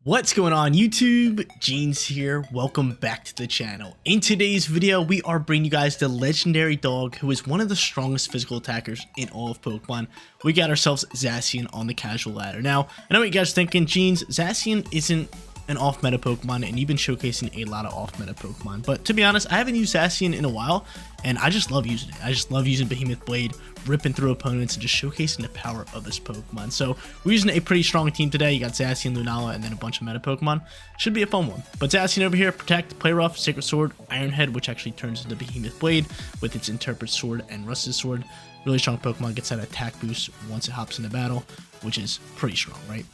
What's going on YouTube? Jeans here. Welcome back to the channel. In today's video, we are bringing you guys the legendary dog who is one of the strongest physical attackers in all of Pokemon. We got ourselves Zacian on the casual ladder. Now, I know what you guys are thinking, Jeans, Zacian isn't an off-meta Pokemon, and you've been showcasing a lot of off-meta Pokemon. But to be honest, I haven't used Zacian in a while, and I just love using it. I just love using Behemoth Blade, ripping through opponents, and just showcasing the power of this Pokemon. So we're using a pretty strong team today. You got Zacian, Lunala, and then a bunch of meta Pokemon. Should be a fun one. But Zacian over here, Protect, Play Rough, Sacred Sword, Iron Head, which actually turns into Behemoth Blade with its Interpret Sword and Rusted Sword. Really strong Pokemon, gets that attack boost once it hops into battle, which is pretty strong, right?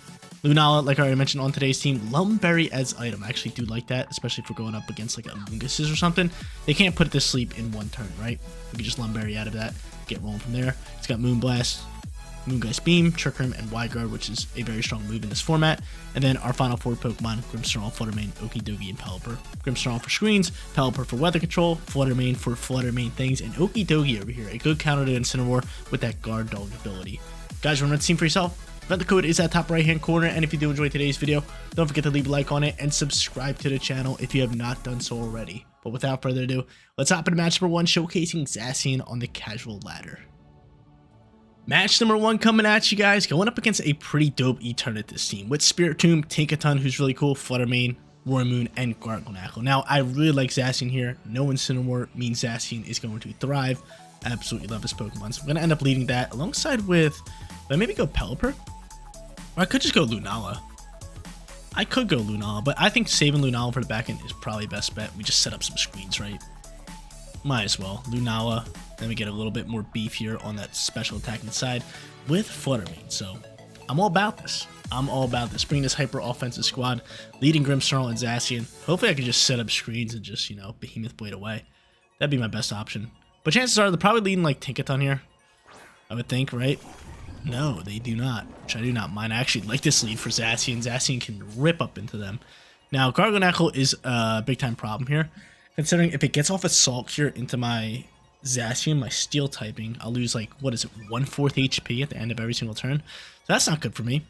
Lunala, like I already mentioned on today's team, Lumberry as item. I actually do like that, especially if we're going up against like a Munguses or something. They can't put it to sleep in one turn, right? We can just Lumberry out of that, get rolling from there. It's got Moonblast, Moongeist Beam, Trick Room, and Wide Guard, which is a very strong move in this format. And then our final four Pokemon, Grimmsnarl, Fluttermane, Okidogi, and Pelipper. Grimmsnarl for screens, Pelipper for weather control, Fluttermane for Fluttermane things, and Okidogi over here, a good counter to Incineroar with that Guard Dog ability. Guys, remember to team for yourself. The code is at top right hand corner, and if you do enjoy today's video, don't forget to leave a like on it and subscribe to the channel if you have not done so already. But without further ado, let's hop into match number 1, showcasing Zacian on the casual ladder. Match number 1 coming at you guys, going up against a pretty dope Eternatus team with Spiritomb, Tinkaton, who's really cool, Fluttermane, Wormoon, and Gargonackle. Now, I really like Zacian here. No Incineroar means Zacian is going to thrive. Absolutely love this Pokemon, so I'm going to end up leading that alongside with, maybe go Pelipper? Or I could just go Lunala. I could go Lunala, but I think saving Lunala for the back end is probably best bet. We just set up some screens, right? Might as well. Lunala, then we get a little bit more beef here on that special attacking side with Fluttermane. So I'm all about this. I'm all about this. Bring this hyper offensive squad, leading Grimmsnarl and Zacian. Hopefully I can just set up screens and just, you know, Behemoth Blade away. That'd be my best option. But chances are they're probably leading like Tinkaton here. I would think, right? No, they do not, which I do not mind. I actually like this lead for Zacian. Zacian can rip up into them. Now, Gargonackle is a big-time problem here, considering if it gets off Assault here into my Zacian, my Steel typing, I'll lose, like, what is it, 1/4 HP at the end of every single turn. So that's not good for me.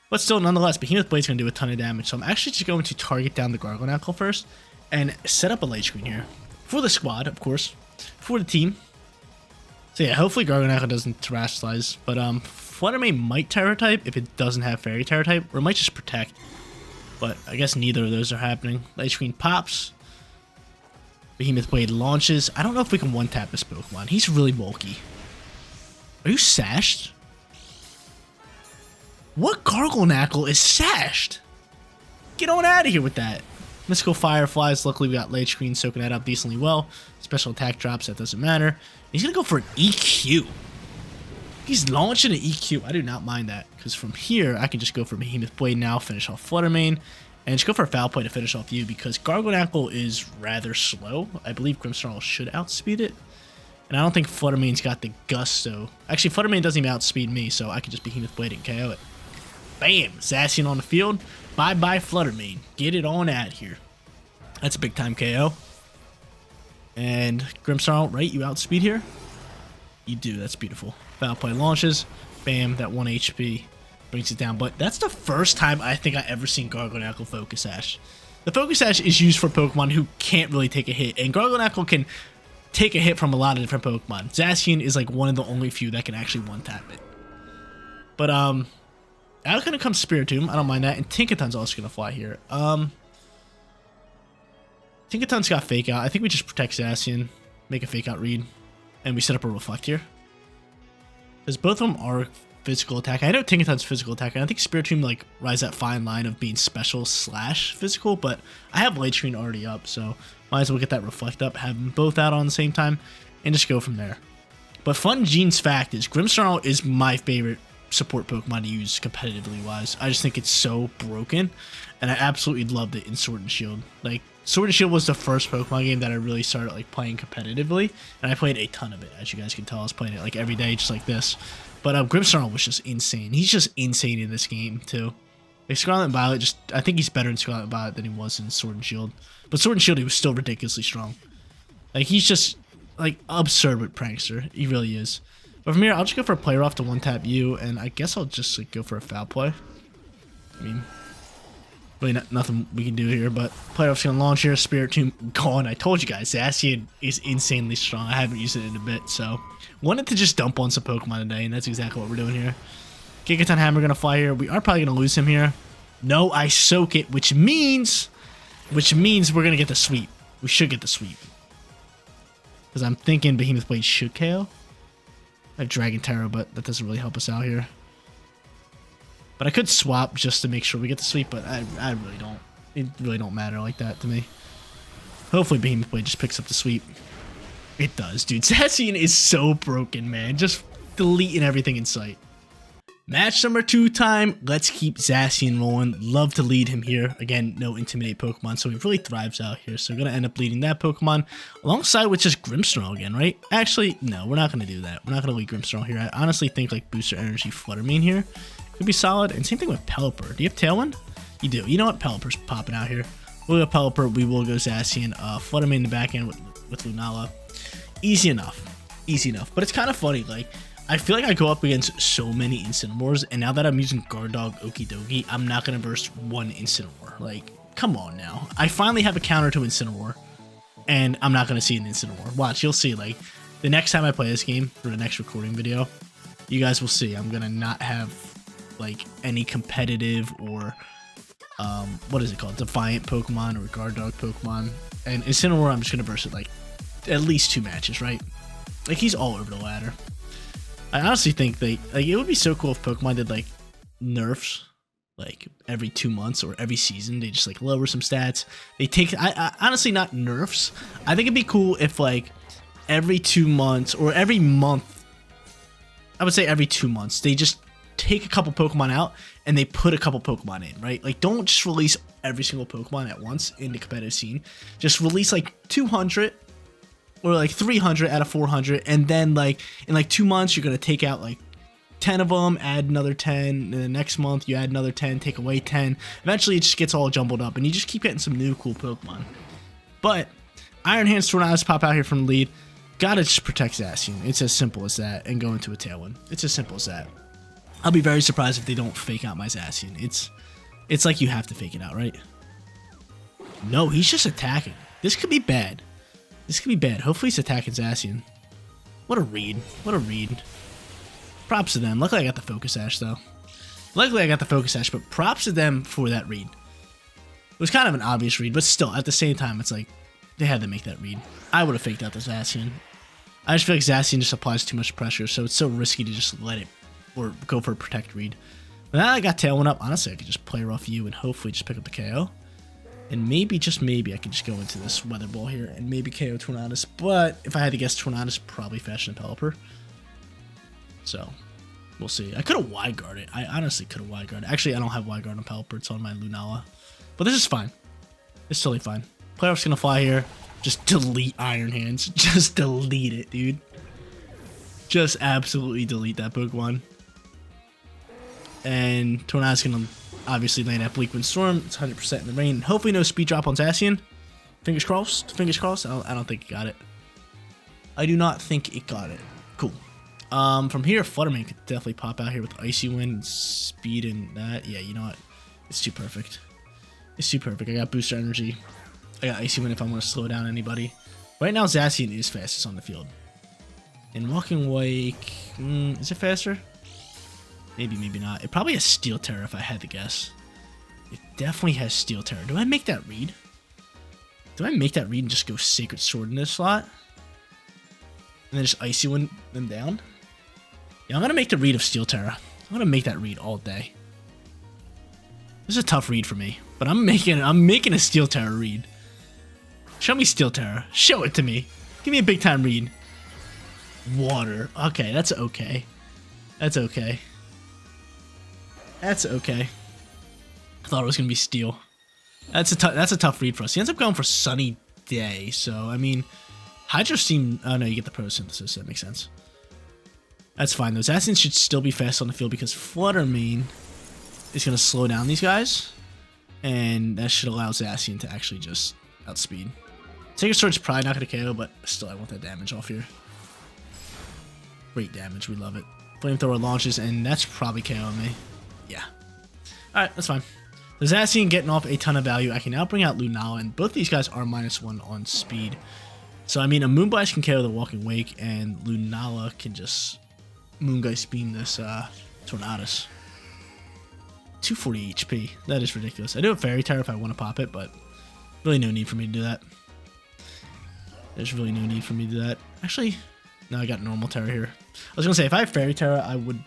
But still, nonetheless, Behemoth Blade's going to do a ton of damage, so I'm actually just going to target down the Gargonackle first and set up a late screen here. For the squad, of course. For the team. So yeah, hopefully Gargonackle doesn't Terastallize, but Fluttermane might Terra type if it doesn't have Fairy Terra type, or it might just Protect. But I guess neither of those are happening. Light Screen pops. Behemoth Blade launches. I don't know if we can one-tap this Pokemon. He's really bulky. Are you sashed? What Gargonackle is sashed? Get on out of here with that. Mystical Fireflies, luckily we got Light Screen soaking that up decently well. Special attack drops, that doesn't matter. He's going to go for an EQ. He's launching an EQ. I do not mind that, because from here, I can just go for Behemoth Blade now, finish off Fluttermane, and just go for a Foul Play to finish off you, because Gargonackle is rather slow. I believe Grimmsnarl should outspeed it, and I don't think Fluttermane's got the gusto. Actually, Fluttermane doesn't even outspeed me, so I can just Behemoth Blade and KO it. Bam! Zacian on the field. Bye-bye Fluttermane. Get it on out here. That's a big-time KO. And Grimmsnarl, right? You outspeed here? You do. That's beautiful. Foul Play launches. Bam. That 1 HP brings it down. But that's the first time I think I ever seen Gargonackle Focus Sash. The Focus Sash is used for Pokemon who can't really take a hit. And Gargonackle can take a hit from a lot of different Pokemon. Zacian is like one of the only few that can actually one-tap it. But, out kind of comes Spiritomb. I don't mind that. And Tinkaton's also going to fly here. Tinkaton's got Fake Out. I think we just protect Zacian, make a Fake Out read, and we set up a Reflect here. Because both of them are physical attack. I know Tinkaton's physical attack, and I think Spiritomb like rides that fine line of being special / physical, but I have Light Screen already up, so might as well get that Reflect up, have them both out on the same time, and just go from there. But fun Gene's fact is Grimmsnarl is my favorite support Pokemon to use competitively wise. I just think it's so broken, and I absolutely loved it in Sword and Shield. Like, Sword and Shield was the first Pokemon game that I really started like playing competitively, and I played a ton of it. As you guys can tell, I was playing it like every day, just like this. But Grimmsnarl was just insane. He's just insane in this game too. Like Scarlet and Violet, I think he's better in Scarlet and Violet than he was in Sword and Shield. But Sword and Shield, he was still ridiculously strong. Like, he's just like absurd with Prankster. He really is. But from here, I'll just go for a Play Rough to one-tap you, and I guess I'll just like, go for a Foul Play. I mean, Really nothing we can do here, but playoff's gonna launch here. Spirit Tomb gone. I told you guys, Zacian is insanely strong. I haven't used it in a bit, so wanted to just dump on some Pokemon today, and that's exactly what we're doing here. Gigaton Hammer gonna fly here. We are probably gonna lose him here. No, I soak it, which means we're gonna get the sweep. We should get the sweep. Because I'm thinking Behemoth Blade should KO. I have Dragon Terror, but that doesn't really help us out here. But I could swap just to make sure we get the sweep, but I really don't. It really don't matter like that to me. Hopefully Behemoth Blade just picks up the sweep. It does, dude. Zacian is so broken, man. Just deleting everything in sight. Match number 2 time. Let's keep Zacian rolling. Love to lead him here. Again, no Intimidate Pokemon, so he really thrives out here. So we're going to end up leading that Pokemon alongside with just Grimmsnarl again, right? Actually, no, we're not going to do that. We're not going to lead Grimmsnarl here. I honestly think like Booster Energy Fluttermane here could be solid. And same thing with Pelipper. Do you have Tailwind? You do. You know what? Pelipper's popping out here. We'll go Pelipper. We will go Zacian. Fluttermane in the back end with Lunala. Easy enough. Easy enough. But it's kind of funny, like, I feel like I go up against so many Incineroars, and now that I'm using Guard Dog Okidogi, I'm not going to burst one Incineroar. Like, come on now. I finally have a counter to Incineroar, and I'm not going to see an Incineroar. Watch, you'll see, like, the next time I play this game, for the next recording video, you guys will see I'm going to not have, like, any competitive or, what is it called? Defiant Pokemon or Guard Dog Pokemon. And Incineroar, I'm just going to burst it, like, at least 2 matches, right? Like, he's all over the ladder. I honestly think it would be so cool if Pokemon did like nerfs like every 2 months or every season. They just like lower some stats. They take I honestly not nerfs. I think it'd be cool if like every 2 months or every month, I would say every 2 months, they just take a couple Pokemon out and they put a couple Pokemon in, right? Like, don't just release every single Pokemon at once in the competitive scene. Just release like 200 or like 300 out of 400, and then like in like 2 months you're gonna take out like 10 of them, add another 10, and the next month you add another 10, take away 10. Eventually it just gets all jumbled up and you just keep getting some new cool Pokemon. But Iron Hands Tornadus pop out here from the lead. Gotta just protect Zacian. It's as simple as that, and go into a Tailwind. It's as simple as that. I'll be very surprised if they don't fake out my Zacian. It's like you have to fake it out, right? No, he's just attacking. This could be bad. This could be bad. Hopefully he's attacking Zacian. What a read. What a read. Props to them. Luckily I got the Focus Sash, though. Luckily I got the Focus Sash, but props to them for that read. It was kind of an obvious read, but still, at the same time, it's like, they had to make that read. I would have faked out the Zacian. I just feel like Zacian just applies too much pressure, so it's so risky to just let it, or go for a Protect read. But now I got Tailwind up, honestly I could just play rough you and hopefully just pick up the KO. And maybe, just maybe, I could just go into this Weather Ball here and maybe KO Tornadus. But if I had to guess, Tornadus probably faster than Pelipper. So, we'll see. I could have Wide Guarded. I honestly could have Wide Guarded. Actually, I don't have Wide Guard on Pelipper. It's on my Lunala. But this is fine. It's totally fine. Playoff's gonna fly here. Just delete Iron Hands. Just delete it, dude. Just absolutely delete that Pokemon. And Tornadus gonna obviously land at Bleak Wind Storm. It's 100% in the rain. Hopefully no speed drop on Zacian. Fingers crossed. Fingers crossed. I don't think it got it. I do not think it got it. Cool. From here, Fluttermane could definitely pop out here with Icy Wind and speed and that. Yeah, you know what? It's too perfect. It's too perfect. I got Booster Energy. I got Icy Wind if I want to slow down anybody. Right now, Zacian is fastest on the field. And Walking Wake, is it faster? Maybe, maybe not. It probably has Steel Terror if I had to guess. It definitely has Steel Terror. Do I make that read? Do I make that read and just go Sacred Sword in this slot? And then just Icy Wind them down? Yeah, I'm going to make the read of Steel Terror. I'm going to make that read all day. This is a tough read for me, but I'm making a Steel Terror read. Show me Steel Terror. Show it to me. Give me a big time read. Water. Okay, that's okay. That's okay. That's okay. I thought it was gonna be Steel. That's a tough read for us. He ends up going for Sunny Day. So I mean, Hydro Steam. Oh no, you get the Photosynthesis. That makes sense. That's fine. Those Zacian should still be fast on the field because Fluttermane is gonna slow down these guys, and that should allow Zacian to actually just outspeed. Sacred Sword's probably not gonna KO, but still, I want that damage off here. Great damage. We love it. Flamethrower launches, and that's probably KOing me. Yeah. Alright, that's fine. The Zacian getting off a ton of value. I can now bring out Lunala, and both these guys are -1 on speed. So, I mean, a Moonblast can KO the Walking Wake, and Lunala can just Moongeist Beam this Tornadus. 240 HP. That is ridiculous. I do have Fairy Tera if I want to pop it, but really no need for me to do that. There's really no need for me to do that. Actually, no, I got normal Terra here. I was going to say, if I have Fairy Tera, I would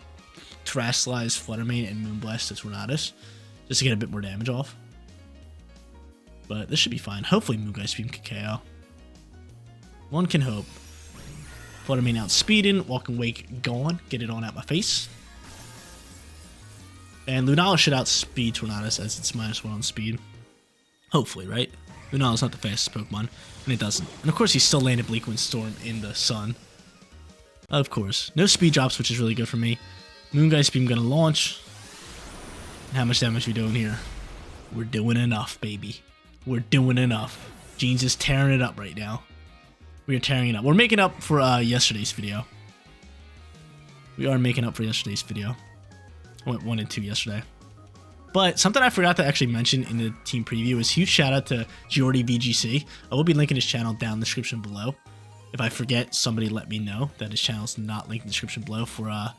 Terrasilize Flutter Mane and Moonblast to Tornadus, just to get a bit more damage off. But this should be fine. Hopefully Moongeist Beam can KO. One can hope. Flutter Mane outspeeding, Walking Wake gone. Get it on out my face. And Lunala should outspeed Tornadus as it's -1 on speed. Hopefully, right? Lunala's not the fastest Pokemon, and it doesn't. And of course, he still landed Bleak Wind Storm in the sun. Of course. No speed drops, which is really good for me. Moongeist Beam gonna launch. And how much damage are we doing here? We're doing enough, baby. We're doing enough. Jeans is tearing it up right now. We are tearing it up. We're making up for yesterday's video. We are making up for yesterday's video. I went 1 and 2 yesterday. But something I forgot to actually mention in the team preview is huge shout out to Jordy VGC. I will be linking his channel down in the description below. If I forget, somebody let me know that his channel is not linked in the description below for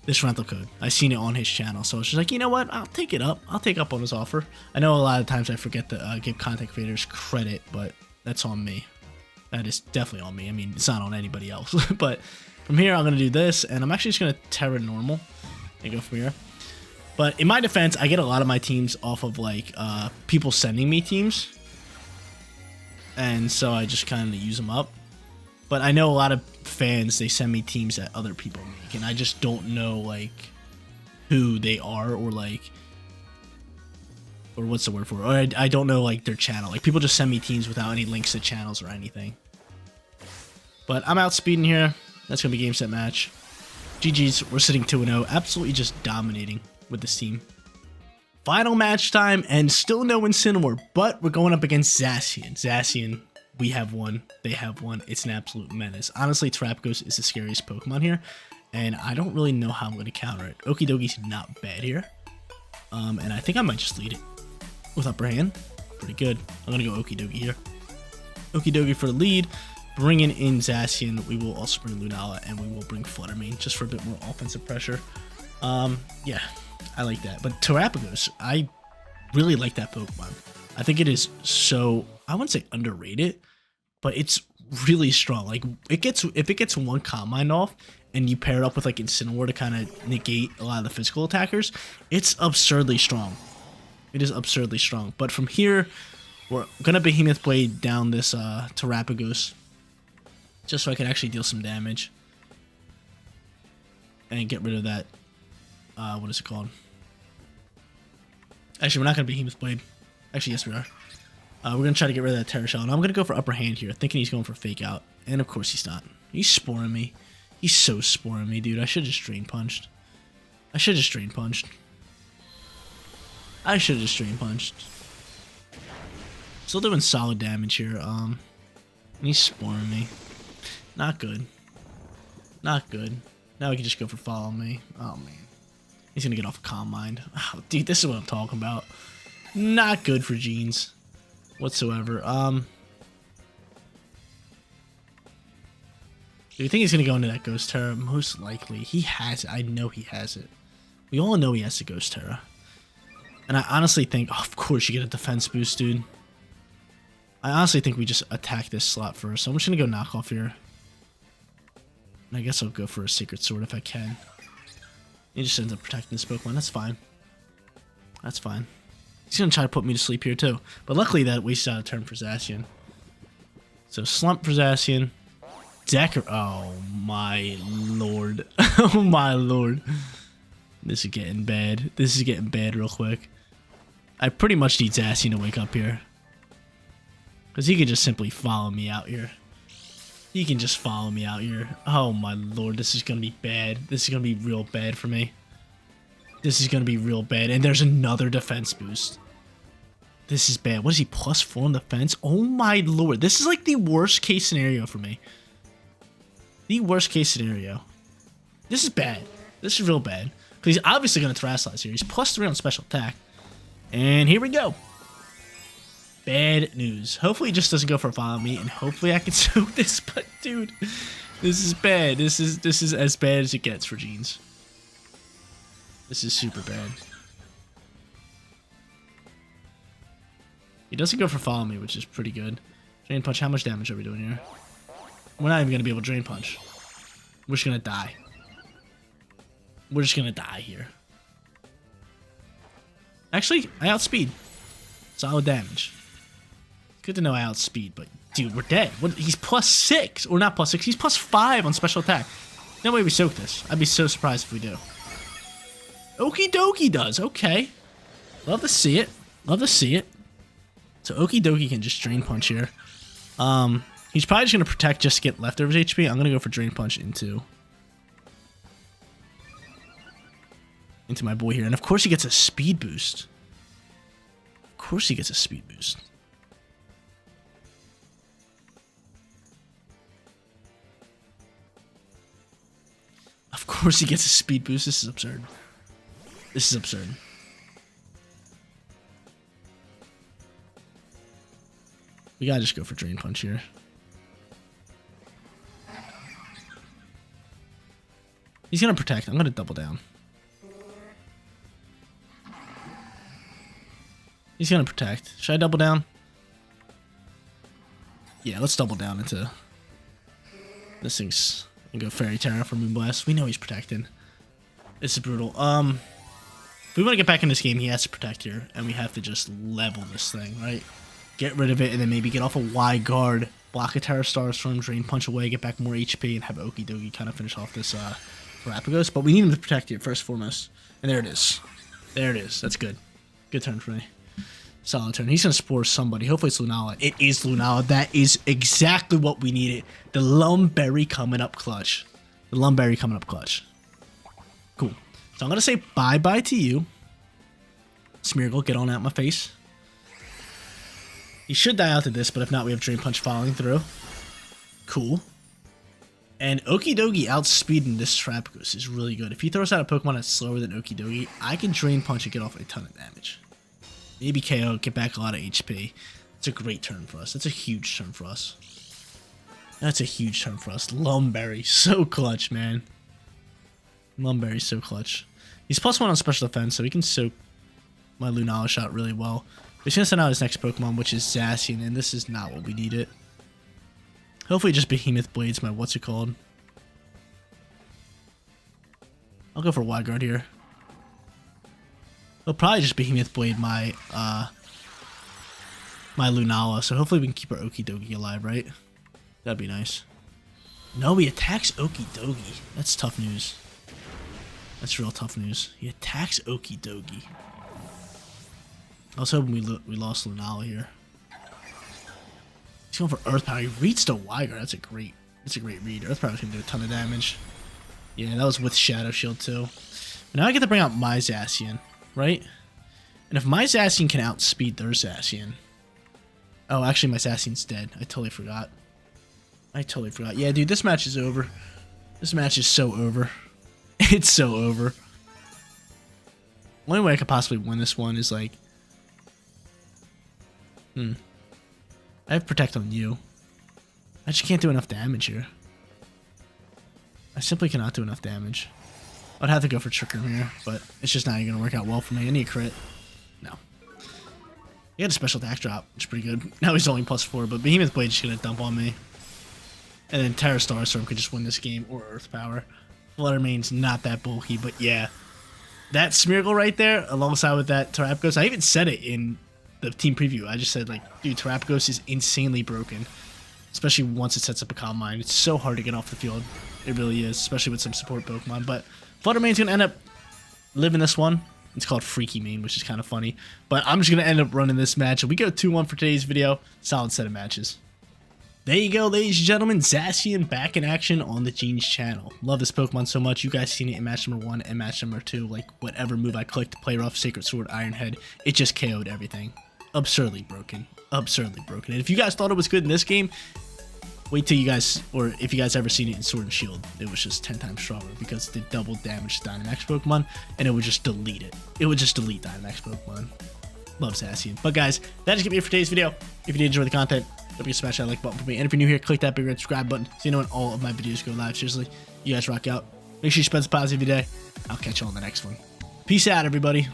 this rental code. I seen it on his channel, so I was just like, you know what? I'll take it up. I'll take up on his offer. I know a lot of times I forget to give content creators credit, but that's on me. That is definitely on me. I mean, it's not on anybody else. But from here, I'm going to do this, and I'm actually just going to Terra Normal and go from here. But in my defense, I get a lot of my teams off of like people sending me teams, and so I just kind of use them up. But I know a lot of fans, they send me teams that other people make, and I just don't know like who they are, or like, or what's the word for it? Or I don't know like their channel. Like people just send me teams without any links to channels or anything. But I'm outspeeding here. That's gonna be game set match. GG's. We're sitting 2-0, absolutely just dominating with this team. Final match time, and still no Incineroar, but we're going up against Zacian. Zacian, we have one, they have one. It's an absolute menace. Honestly, Terrapagos is the scariest Pokemon here, and I don't really know how I'm going to counter it. Okidogi's not bad here, and I think I might just lead it with upper hand. Pretty good. I'm going to go Okidogi here. Okidogi for the lead. Bringing in Zacian, we will also bring Lunala, and we will bring Flutter Mane just for a bit more offensive pressure. Yeah, I like that. But Terrapagos, I really like that Pokemon. I think it is so, I wouldn't say underrated, but it's really strong. Like if it gets one Calm Mind off and you pair it up with like Incineroar to kind of negate a lot of the physical attackers, it's absurdly strong. It is absurdly strong. But from here, we're gonna Behemoth Blade down this Terrapagos, just so I can actually deal some damage and get rid of that. What is it called? Actually, we're not gonna Behemoth Blade. Actually, yes, we are. We're going to try to get rid of that Terra Shell. And I'm going to go for upper hand here, thinking he's going for Fake Out. And of course he's not. He's sporing me. He's so sporing me, dude. I should have just Drain Punched. I should have just Drain Punched. I should have just Drain Punched. Still doing solid damage here. And he's sporing me. Not good. Not good. Now we can just go for Follow Me. Oh, man. He's going to get off a Calm Mind. Oh, dude, this is what I'm talking about. Not good for Jeans whatsoever. Do you think he's gonna go into that Ghost Terra? Most likely. He has it. I know he has it. We all know he has the Ghost Terra. And I honestly think, oh, of course you get a defense boost, dude. I honestly think we just attack this slot first. So I'm just gonna go knock off here. And I guess I'll go for a Sacred Sword if I can. He just ends up protecting this Pokemon. That's fine. That's fine. He's going to try to put me to sleep here, too. But luckily, that wasted out a turn for Zacian. So, Slump for Zacian. Decker. Oh, my lord. Oh, my lord. This is getting bad. This is getting bad real quick. I pretty much need Zacian to wake up here. Because he can just simply follow me out here. He can just follow me out here. Oh, my lord. This is going to be bad. This is going to be real bad for me. This is going to be real bad. And there's another defense boost. This is bad. What is he? +4 on defense? Oh my lord. This is like the worst case scenario for me. The worst case scenario. This is bad. This is real bad. Because he's obviously going to Terrasilize here. He's +3 on special attack. And here we go. Bad news. Hopefully it just doesn't go for a follow me, and hopefully I can soak this, but dude, this is bad. This is as bad as it gets for Jeans. This is super bad. He doesn't go for follow me, which is pretty good. Drain Punch, how much damage are we doing here? We're not even going to be able to Drain Punch. We're just going to die. We're just going to die here. Actually, I outspeed. Solid damage. Good to know I outspeed, but dude, we're dead. He's +6, or not +6, he's +5 on special attack. No way we soak this. I'd be so surprised if we do. Okie dokie does, okay. Love to see it. Love to see it. So Okie dokie can just Drain Punch here. He's probably just going to protect just to get leftovers HP. I'm going to go for Drain Punch into my boy here. And of course he gets a speed boost. Of course he gets a speed boost. Of course he gets a speed boost. This is absurd. This is absurd. We gotta just go for Drain Punch here. He's gonna protect. I'm gonna double down. He's gonna protect. Should I double down? Yeah, let's double down into this thing's and go Fairy Terra for Moonblast. We know he's protecting. This is brutal. If we want to get back in this game, he has to protect here, and we have to just level this thing, right? Get rid of it, and then maybe get off a wide guard, block a Terra Stars from Drain Punch away, get back more HP, and have Okie dokie kind of finish off this Terrapagos. But we need him to protect here first and foremost. And there it is. There it is. That's good. Good turn for me. Solid turn. He's going to Spore somebody. Hopefully it's Lunala. It is Lunala. That is exactly what we needed. The Lumberry coming up clutch. The Lumberry coming up clutch. Cool. So I'm going to say bye-bye to you. Smeargle, get on out my face. He should die out to this, but if not, we have Drain Punch following through. Cool. And Okie dokie outspeeding this Terrapagos is really good. If he throws out a Pokemon that's slower than Okie dokie, I can Drain Punch and get off a ton of damage. Maybe KO, get back a lot of HP. It's a great turn for us. That's a huge turn for us. That's a huge turn for us. Lumberry, so clutch, man. Lumberry's so clutch. He's +1 on special defense, so he can soak my Lunala shot really well. He's going to send out his next Pokemon, which is Zacian, and this is not what we needed. Hopefully just Behemoth Blades my what's it called. I'll go for Wide Guard here. He'll probably just Behemoth Blade my my Lunala, so hopefully we can keep our Okie dokie alive, right? That'd be nice. No, he attacks Okie dokie. That's tough news. That's real tough news. He attacks Okie dokie. I was hoping we lost Lunala here. He's going for Earth Power. He reads to Wide Guard. That's a great read. Earth Power's gonna do a ton of damage. Yeah, that was with Shadow Shield too. But now I get to bring out my Zacian, right? And if my Zacian can outspeed their Zacian. Oh, actually my Zacian's dead. I totally forgot. Yeah, dude, this match is over. This match is so over. It's so over. The only way I could possibly win this one is like... I have Protect on you. I just can't do enough damage here. I simply cannot do enough damage. I'd have to go for Trick Room here, but it's just not even going to work out well for me. I need a crit. No. He had a special attack drop, which is pretty good. Now he's only +4, but Behemoth Blade is just going to dump on me. And then Terra Starstorm could just win this game, or Earth Power. Fluttermane's not that bulky, but yeah. That Smeargle right there, alongside with that Terrapagos, I even said it in the team preview. I just said, like, dude, Terrapagos is insanely broken. Especially once it sets up a Calm Mind. It's so hard to get off the field. It really is, especially with some support Pokemon. But Fluttermane's going to end up living this one. It's called Freaky Mane, which is kind of funny. But I'm just going to end up running this match. And we go 2-1 for today's video. Solid set of matches. There you go, ladies and gentlemen. Zacian back in action on the Gene's channel. Love this Pokemon so much. You guys seen it in match number 1 and match number 2. Like, whatever move I clicked to play rough, Sacred Sword, Iron Head, it just KO'd everything. Absurdly broken. Absurdly broken. And if you guys thought it was good in this game, wait till you guys, or if you guys ever seen it in Sword and Shield, it was just 10 times stronger because it did double damage to Dynamax Pokemon, and it would just delete it. It would just delete Dynamax Pokemon. love Zacian. But guys, that is gonna be it for today's video. If you did enjoy the content, don't forget to smash that like button for me. And if you're new here, click that big red subscribe button so you know when all of my videos go live. Seriously, you guys rock out. Make sure you spread some positive day. I'll catch you on the next one. Peace out, everybody.